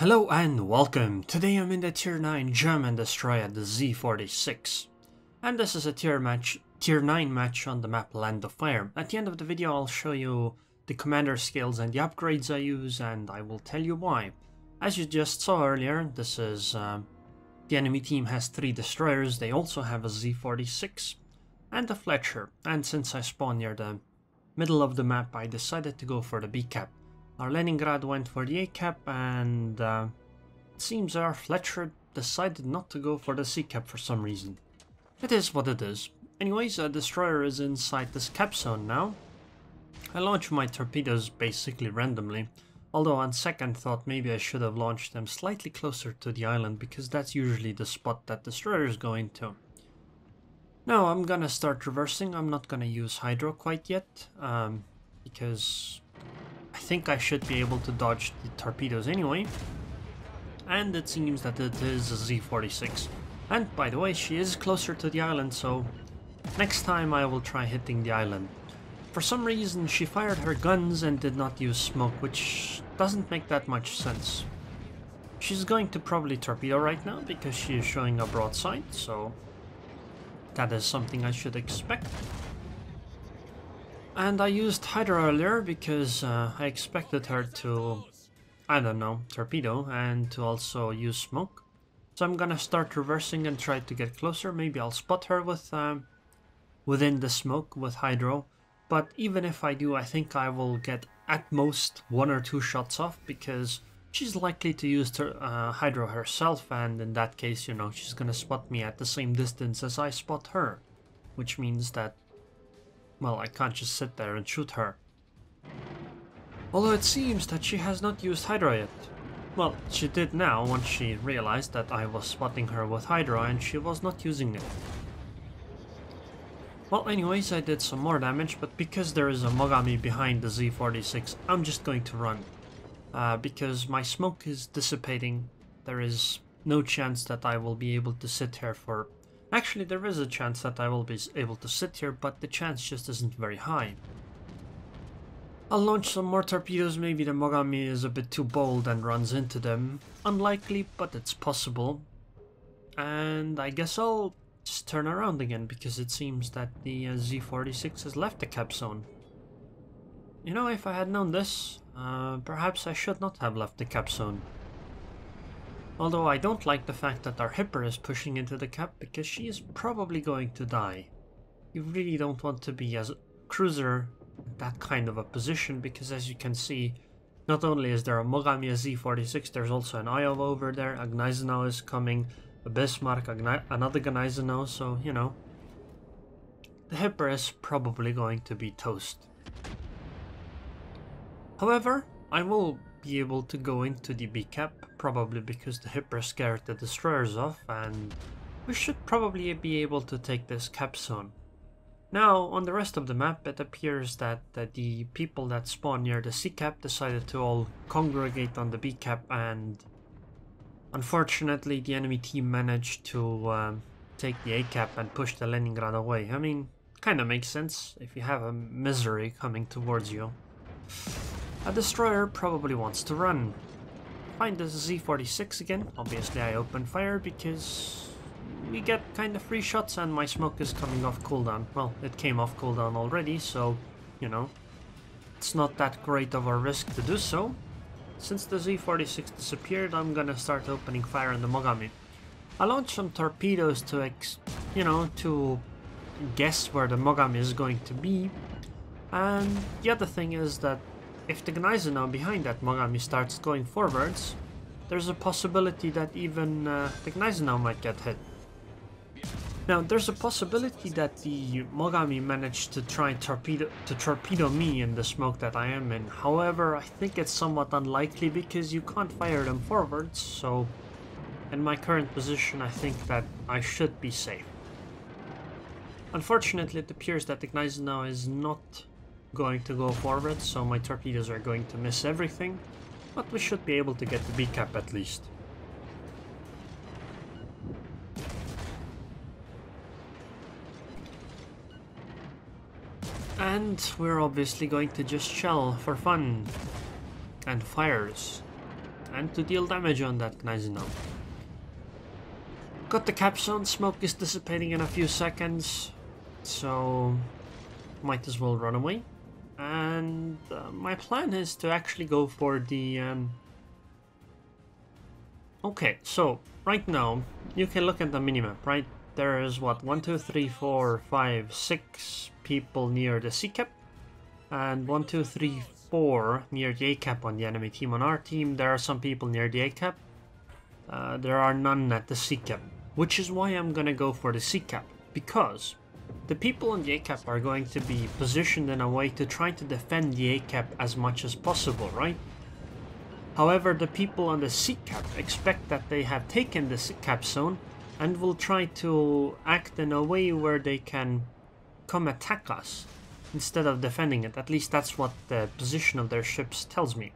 Hello and welcome. Today I'm in the Tier 9 German destroyer, the Z-46. And this is a Tier 9 match on the map Land of Fire. At the end of the video I'll show you the commander skills and the upgrades I use, and I will tell you why. As you just saw earlier, this is the enemy team has 3 destroyers. They also have a Z-46 and a Fletcher. And since I spawned near the middle of the map, I decided to go for the B cap. Our Leningrad went for the A cap, and it seems our Fletcher decided not to go for the C cap for some reason. It is what it is. Anyways, a destroyer is inside this cap zone now. I launched my torpedoes basically randomly, although on second thought maybe I should have launched them slightly closer to the island, because that's usually the spot that destroyers go into. Now I'm gonna start reversing. I'm not gonna use hydro quite yet, because I think I should be able to dodge the torpedoes anyway. And it seems that it is a Z-46. And by the way, she is closer to the island, so next time I will try hitting the island. For some reason she fired her guns and did not use smoke, which doesn't make that much sense. She's going to probably torpedo right now because she is showing a broadside, so that is something I should expect. And I used Hydra earlier because I expected her to, I don't know, torpedo and to also use smoke. So I'm gonna start reversing and try to get closer. Maybe I'll spot her with within the smoke with Hydro. But even if I do, I think I will get at most 1 or 2 shots off, because she's likely to use Hydro herself, and in that case, you know, she's gonna spot me at the same distance as I spot her. Which means that, well, I can't just sit there and shoot her. Although it seems that she has not used Hydra yet. Well, she did now once she realized that I was spotting her with Hydra and she was not using it. Well, anyways, I did some more damage, but because there is a Mogami behind the Z-46, I'm just going to run. Because my smoke is dissipating, there is no chance that I will be able to sit here for... Actually, there is a chance that I will be able to sit here, but the chance just isn't very high. I'll launch some more torpedoes. Maybe the Mogami is a bit too bold and runs into them. Unlikely, but it's possible. And I guess I'll just turn around again, because it seems that the Z-46 has left the cap zone. You know, if I had known this, perhaps I should not have left the cap zone. Although I don't like the fact that our Hipper is pushing into the cap, because she is probably going to die. You really don't want to be as a cruiser in that kind of a position, because as you can see, not only is there a Mogami, a Z-46, there's also an Iowa over there, a Gneisenau is coming, a Bismarck, another Gneisenau, so, you know, the Hipper is probably going to be toast. However, I will be able to go into the B cap, probably because the Hipper scared the destroyers off, and we should probably be able to take this cap zone. Now, on the rest of the map, it appears that the people that spawned near the C cap decided to all congregate on the B cap, and unfortunately the enemy team managed to take the A cap and push the Leningrad away. I mean, kinda makes sense if you have a misery coming towards you. A destroyer probably wants to run. Find the Z-46 again. Obviously I open fire because we get kind of free shots and my smoke is coming off cooldown. Well, it came off cooldown already, so, you know, it's not that great of a risk to do so. Since the Z-46 disappeared, I'm gonna start opening fire on the Mogami. I launched some torpedoes to, to guess where the Mogami is going to be. And the other thing is that if the Gneisenau behind that Mogami starts going forwards, there's a possibility that even the Gneisenau might get hit. Now, there's a possibility that the Mogami managed to try and torpedo me in the smoke that I am in. However, I think it's somewhat unlikely because you can't fire them forwards, so in my current position I think that I should be safe. Unfortunately, it appears that the Gneisenau is not going to go forward, so my torpedoes are going to miss everything, but we should be able to get the B cap at least. And we're obviously going to just shell for fun and fires. and to deal damage on that Gneisenau. Got the capstone, smoke is dissipating in a few seconds, so might as well run away. And my plan is to actually go for the... Okay, so right now you can look at the minimap, right? There's what, 1, 2, 3, 4, 5, 6 people near the C cap, and 1, 2, 3, 4 near the A cap on the enemy team. On our team, there are some people near the A cap. There are none at the C cap, which is why I'm gonna go for the C cap, because the people on the A cap are going to be positioned in a way to try to defend the A cap as much as possible, right? However, the people on the C cap expect that they have taken the C cap zone and will try to act in a way where they can come attack us instead of defending it. At least that's what the position of their ships tells me.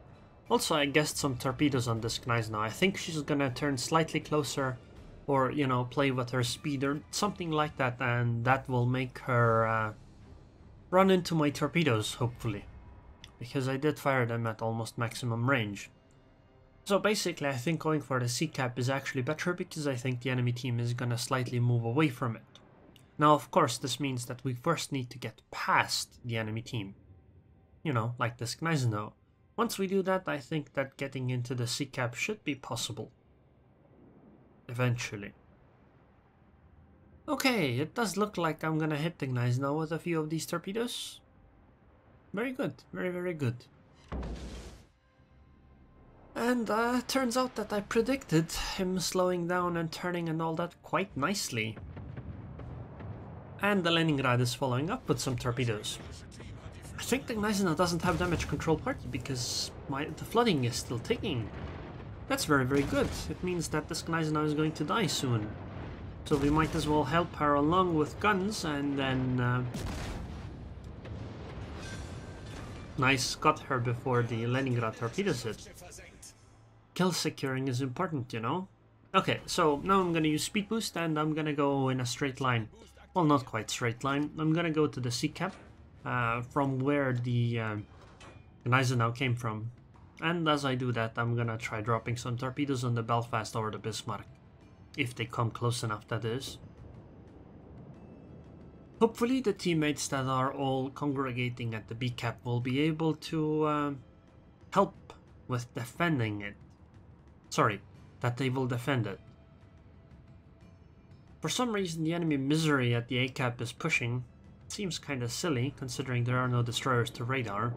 Also, I guessed some torpedoes on this Gneisenau. I think she's gonna turn slightly closer, or, you know, play with her speed or something like that, and that will make her run into my torpedoes, hopefully. Because I did fire them at almost maximum range. So basically, I think going for the C cap is actually better, because I think the enemy team is gonna slightly move away from it. Now, of course, this means that we first need to get past the enemy team. You know, like this Gneisenau. Once we do that, I think that getting into the C cap should be possible. Eventually. Okay, it does look like I'm gonna hit the Gneisenau with a few of these torpedoes. Very good, very, very good. And turns out that I predicted him slowing down and turning and all that quite nicely. And the Leningrad is following up with some torpedoes. I think the Gneisenau doesn't have damage control party because the flooding is still ticking. That's very, very good. It means that this Gneisenau is going to die soon. So we might as well help her along with guns, and then... Nice, got her before the Leningrad torpedoes hit. Kill securing is important, you know? Okay, so now I'm gonna use speed boost and I'm gonna go in a straight line. Well, not quite straight line. I'm gonna go to the C cap, from where the Gneisenau came from. And as I do that, I'm gonna try dropping some torpedoes on the Belfast or the Bismarck. If they come close enough, that is. Hopefully the teammates that are all congregating at the B cap will be able to help with defending it. Sorry, that they will defend it. For some reason the enemy misery at the A cap is pushing. It seems kinda silly, considering there are no destroyers to radar.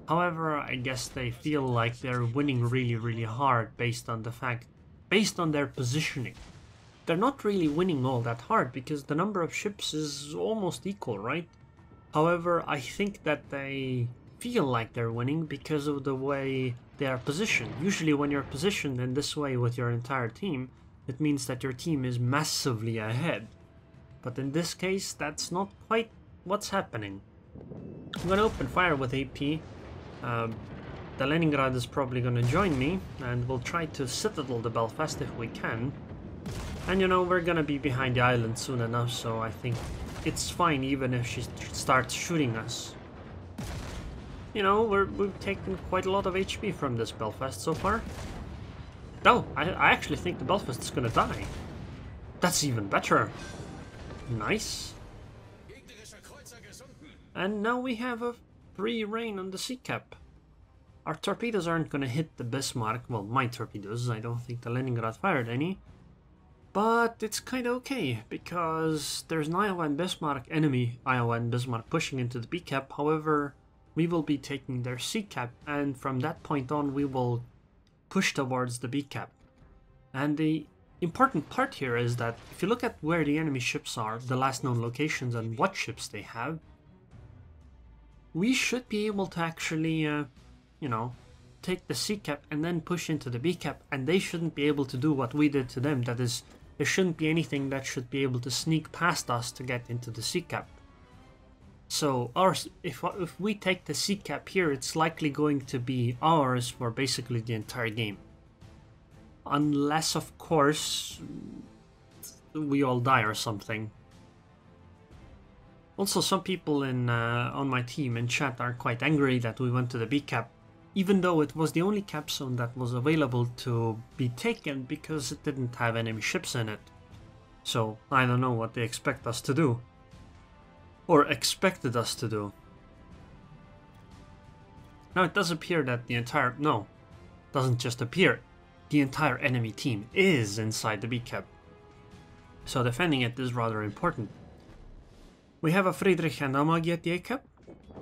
However, I guess they feel like they're winning really, really hard based on their positioning. They're not really winning all that hard because the number of ships is almost equal, right? However, I think that they feel like they're winning because of the way they are positioned. Usually when you're positioned in this way with your entire team, it means that your team is massively ahead. But in this case, that's not quite what's happening. I'm gonna open fire with AP. The Leningrad is probably gonna join me, and we'll try to citadel the Belfast if we can. And you know, we're gonna be behind the island soon enough, so I think it's fine even if she starts shooting us. You know, we've taken quite a lot of HP from this Belfast so far. No, I actually think the Belfast is gonna die. That's even better. Nice. And now we have a free reign on the C cap. Our torpedoes aren't gonna hit the Bismarck. Well, my torpedoes. I don't think the Leningrad fired any. But it's kinda okay, because there's an Iowa and Bismarck, enemy Iowa and Bismarck pushing into the B cap. However, we will be taking their C cap, and from that point on we will push towards the B cap. And the important part here is that if you look at where the enemy ships are, the last known locations and what ships they have, we should be able to actually, you know, take the C cap and then push into the B cap, and they shouldn't be able to do what we did to them. That is, there shouldn't be anything that should be able to sneak past us to get into the C cap. So if we take the C cap here, it's likely going to be ours for basically the entire game. Unless, of course, we all die or something. Also, some people on my team in chat are quite angry that we went to the B cap. even though it was the only cap zone that was available to be taken because it didn't have enemy ships in it. So I don't know what they expect us to do. Or expected us to do. Now it does appear that the entire... no, doesn't just appear. The entire enemy team is inside the B cap. So defending it is rather important. We have a Friedrich and Amagi at the A cap.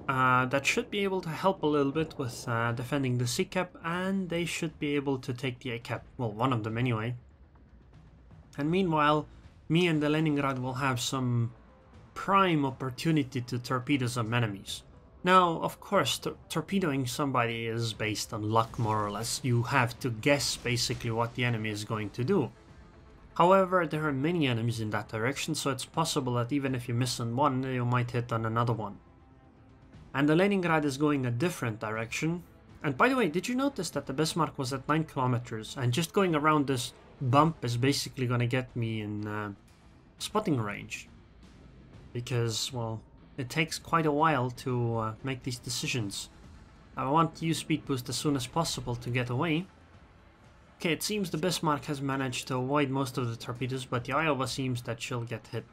That should be able to help a little bit with defending the C cap, and they should be able to take the A cap. Well, one of them anyway. And meanwhile, me and the Leningrad will have some prime opportunity to torpedo some enemies. Now, of course, torpedoing somebody is based on luck, more or less. You have to guess basically what the enemy is going to do. However, there are many enemies in that direction, so it's possible that even if you miss on one, you might hit on another one. And the Leningrad is going a different direction. And by the way, did you notice that the Bismarck was at 9 kilometers, and just going around this bump is basically going to get me in spotting range? Because, well, it takes quite a while to make these decisions. I want to use speed boost as soon as possible to get away. Okay, it seems the Bismarck has managed to avoid most of the torpedoes, but the Iowa seems that she'll get hit.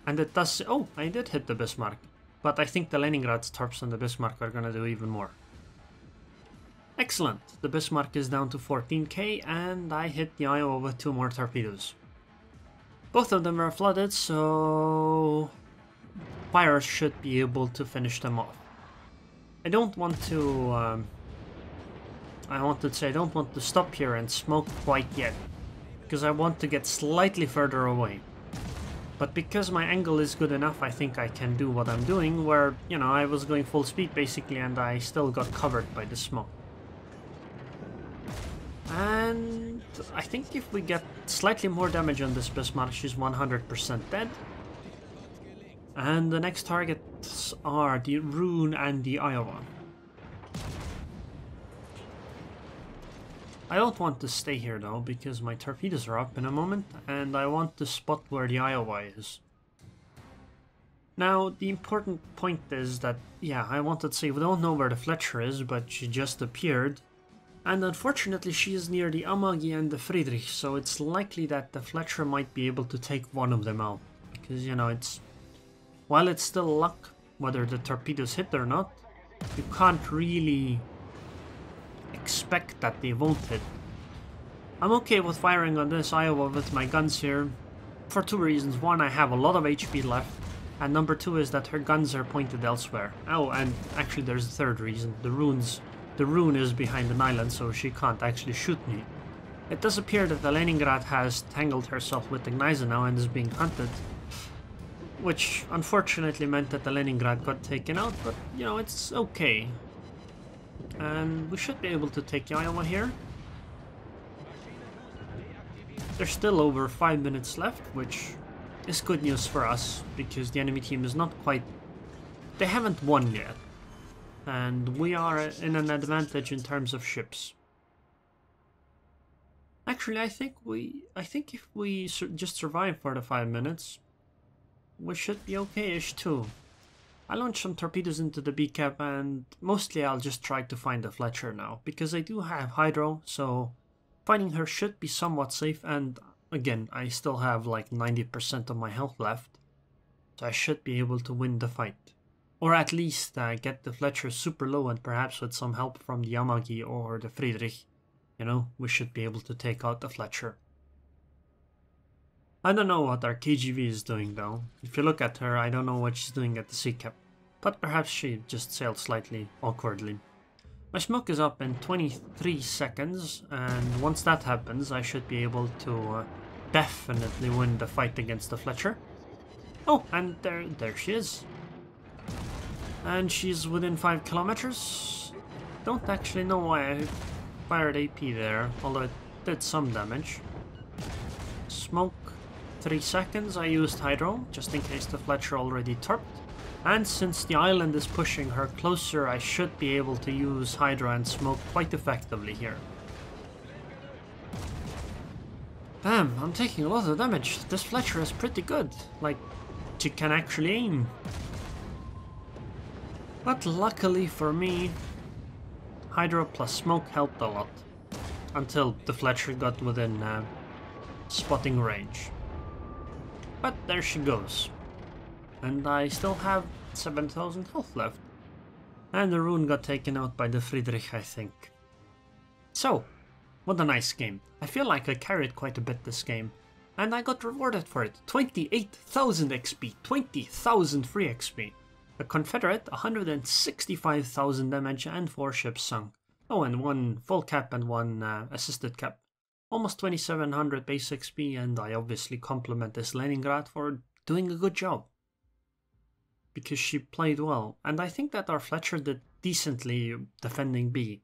And it does... oh, I did hit the Bismarck. But I think the Leningrad's torps and the Bismarck are gonna do even more. Excellent! The Bismarck is down to 14k, and I hit the Iowa with 2 more torpedoes. Both of them are flooded, so... fire should be able to finish them off. I don't want to... I wanted to say I don't want to stop here and smoke quite yet, because I want to get slightly further away. But because my angle is good enough, I think I can do what I'm doing, where, you know, I was going full speed basically and I still got covered by the smoke. And I think if we get slightly more damage on this Bismarck, she's 100% dead. And the next targets are the Aerroon and the Iowa. I don't want to stay here though, because my torpedoes are up in a moment, and I want to spot where the Iowa is. Now, the important point is that, yeah, I wanted to say we don't know where the Fletcher is, but she just appeared. And unfortunately she is near the Amagi and the Friedrich, so it's likely that the Fletcher might be able to take one of them out. Because, you know, it's... while it's still luck, whether the torpedoes hit or not, you can't really expect that they won't hit. I'm okay with firing on this Iowa with my guns here for 2 reasons. One, I have a lot of HP left, and number 2 is that her guns are pointed elsewhere. Oh, and actually there's a 3rd reason. The Aerroon is behind an island, so she can't actually shoot me. It does appear that the Leningrad has tangled herself with the Gneisenau now and is being hunted, which unfortunately meant that the Leningrad got taken out, but you know, it's okay. And we should be able to take the Iowa here. There's still over 5 minutes left, which is good news for us, because the enemy team is not quite... they haven't won yet. And we are in an advantage in terms of ships. Actually, I think if we just survive for the 5 minutes, we should be okay-ish too. I launched some torpedoes into the B cap, and mostly I'll just try to find the Fletcher now, because I do have Hydro, so finding her should be somewhat safe, and again, I still have like 90% of my health left, so I should be able to win the fight. Or at least get the Fletcher super low, and perhaps with some help from the Amagi or the Friedrich, you know, we should be able to take out the Fletcher. I don't know what our KGV is doing though. If you look at her, I don't know what she's doing at the sea cap. But perhaps she just sailed slightly awkwardly. My smoke is up in 23 seconds, and once that happens, I should be able to definitely win the fight against the Fletcher. Oh, and there she is. And she's within 5 kilometers. Don't actually know why I fired AP there, although it did some damage. Smoke. 3 seconds, I used Hydro, just in case the Fletcher already torped. And since the island is pushing her closer, I should be able to use Hydro and smoke quite effectively here. Damn, I'm taking a lot of damage. This Fletcher is pretty good. Like, she can actually aim. But luckily for me, Hydro plus smoke helped a lot, until the Fletcher got within spotting range. But there she goes. And I still have 7,000 health left. And the Aerroon got taken out by the Friedrich, I think. So, what a nice game. I feel like I carried quite a bit this game. And I got rewarded for it. 28,000 XP, 20,000 free XP. A Confederate, 165,000 damage and 4 ships sunk. Oh, and 1 full cap and 1 assisted cap. Almost 2,700 base XP, and I obviously compliment this Leningrad for doing a good job. Because she played well, and I think that our Fletcher did decently defending B.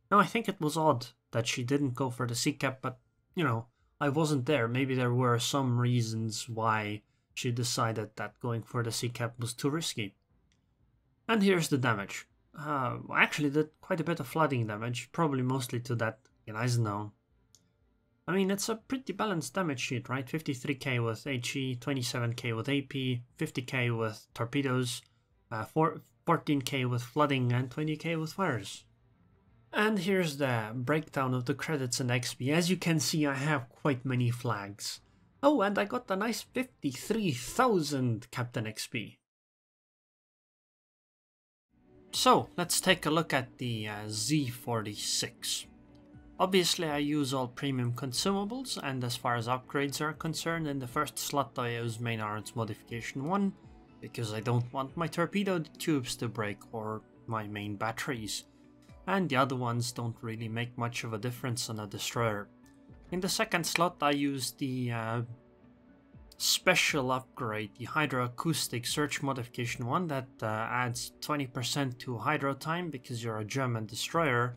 Now I think it was odd that she didn't go for the C cap, but you know, I wasn't there. Maybe there were some reasons why she decided that going for the C cap was too risky. And here's the damage. I actually did quite a bit of flooding damage, probably mostly to that Eisenhower. I mean, it's a pretty balanced damage sheet, right? 53k with HE, 27k with AP, 50k with torpedoes, 14k with flooding, and 20k with fires. And here's the breakdown of the credits and XP. As you can see, I have quite many flags. Oh, and I got a nice 53,000 Captain XP. So, let's take a look at the Z-46. Obviously I use all premium consumables, and as far as upgrades are concerned, in the first slot I use Main Arms Modification 1, because I don't want my torpedo tubes to break or my main batteries, and the other ones don't really make much of a difference on a destroyer. In the second slot I use the special upgrade, the Hydroacoustic Search Modification 1, that adds 20% to hydro time because you're a German destroyer.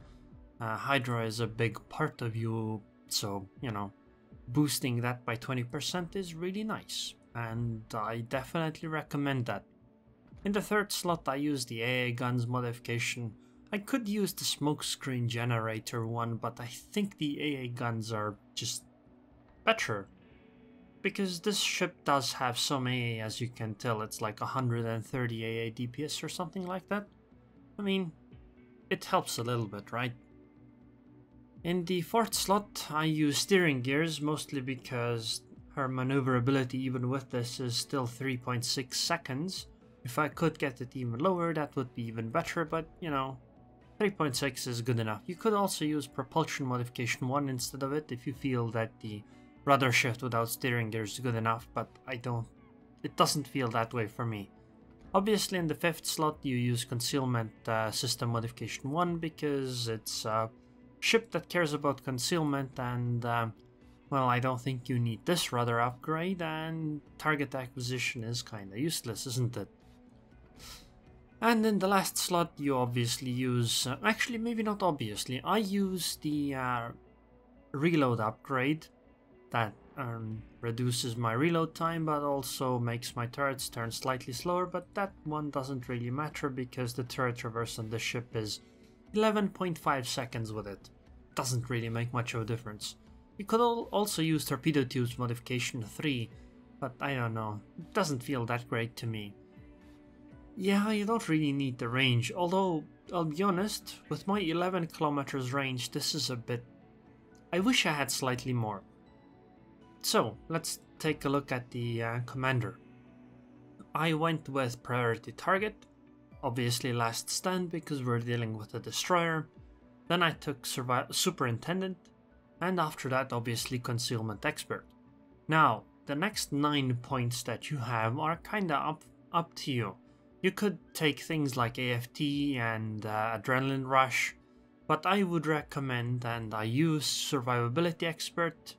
Hydro is a big part of you, so, you know, boosting that by 20% is really nice, and I definitely recommend that. In the third slot I use the AA Guns modification. I could use the Smokescreen Generator one, but I think the AA Guns are just better. Because this ship does have some AA, as you can tell. It's like 130 AA DPS or something like that. I mean, it helps a little bit, right? In the fourth slot, I use steering gears, mostly because her maneuverability even with this is still 3.6 seconds. If I could get it even lower, that would be even better, but you know, 3.6 is good enough. You could also use propulsion modification 1 instead of it if you feel that the rudder shift without steering gears is good enough, but it doesn't feel that way for me. Obviously in the fifth slot you use concealment system modification 1 because it's a ship that cares about concealment, and well, I don't think you need this rudder upgrade, and target acquisition is kinda useless, isn't it? And in the last slot you obviously use, actually maybe not obviously, I use the reload upgrade that reduces my reload time but also makes my turrets turn slightly slower, but that one doesn't really matter because the turret traverse on the ship is 11.5 seconds with it. Doesn't really make much of a difference. You could also use torpedo tubes modification 3, but I don't know, it doesn't feel that great to me. Yeah, you don't really need the range, although I'll be honest, with my 11 kilometers range this is a bit... I wish I had slightly more. So, let's take a look at the commander. I went with priority target, obviously last stand because we're dealing with a destroyer. Then I took superintendent, and after that obviously concealment expert. Now, the next 9 points that you have are kinda up to you. You could take things like AFT and adrenaline rush, but I would recommend, and I use survivability expert,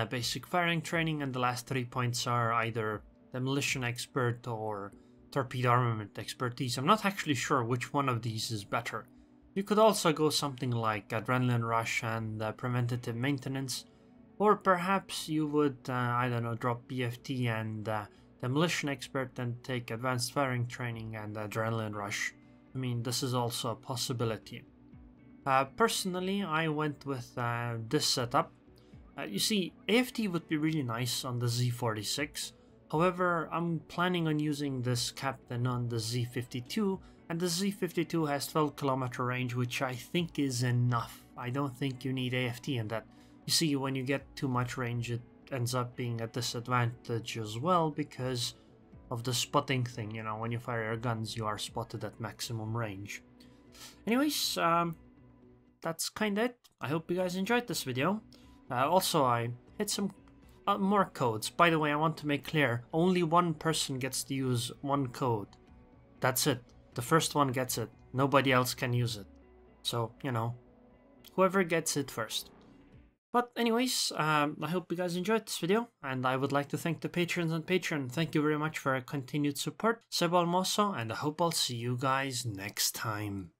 basic firing training, and the last 3 points are either demolition expert or torpedo armament expertise. I'm not actually sure which one of these is better. You could also go something like adrenaline rush and preventative maintenance, or perhaps you would, I don't know, drop BFT and demolition expert and take advanced firing training and adrenaline rush. I mean, this is also a possibility. Personally, I went with this setup. You see, AFT would be really nice on the Z-46. However, I'm planning on using this captain on the Z-52 And the Z-52 has 12 km range, which I think is enough. I don't think you need AFT in that. You see, when you get too much range, it ends up being a disadvantage as well because of the spotting thing. You know, when you fire your guns, you are spotted at maximum range. Anyways, that's kinda it. I hope you guys enjoyed this video. Also, I hit some more codes. By the way, I want to make clear, only one person gets to use one code. That's it. The first one gets it. Nobody else can use it. So, you know, whoever gets it first. But anyways, I hope you guys enjoyed this video, and I would like to thank the patrons on Patreon. Thank you very much for your continued support. Seb Almoso, and I hope I'll see you guys next time.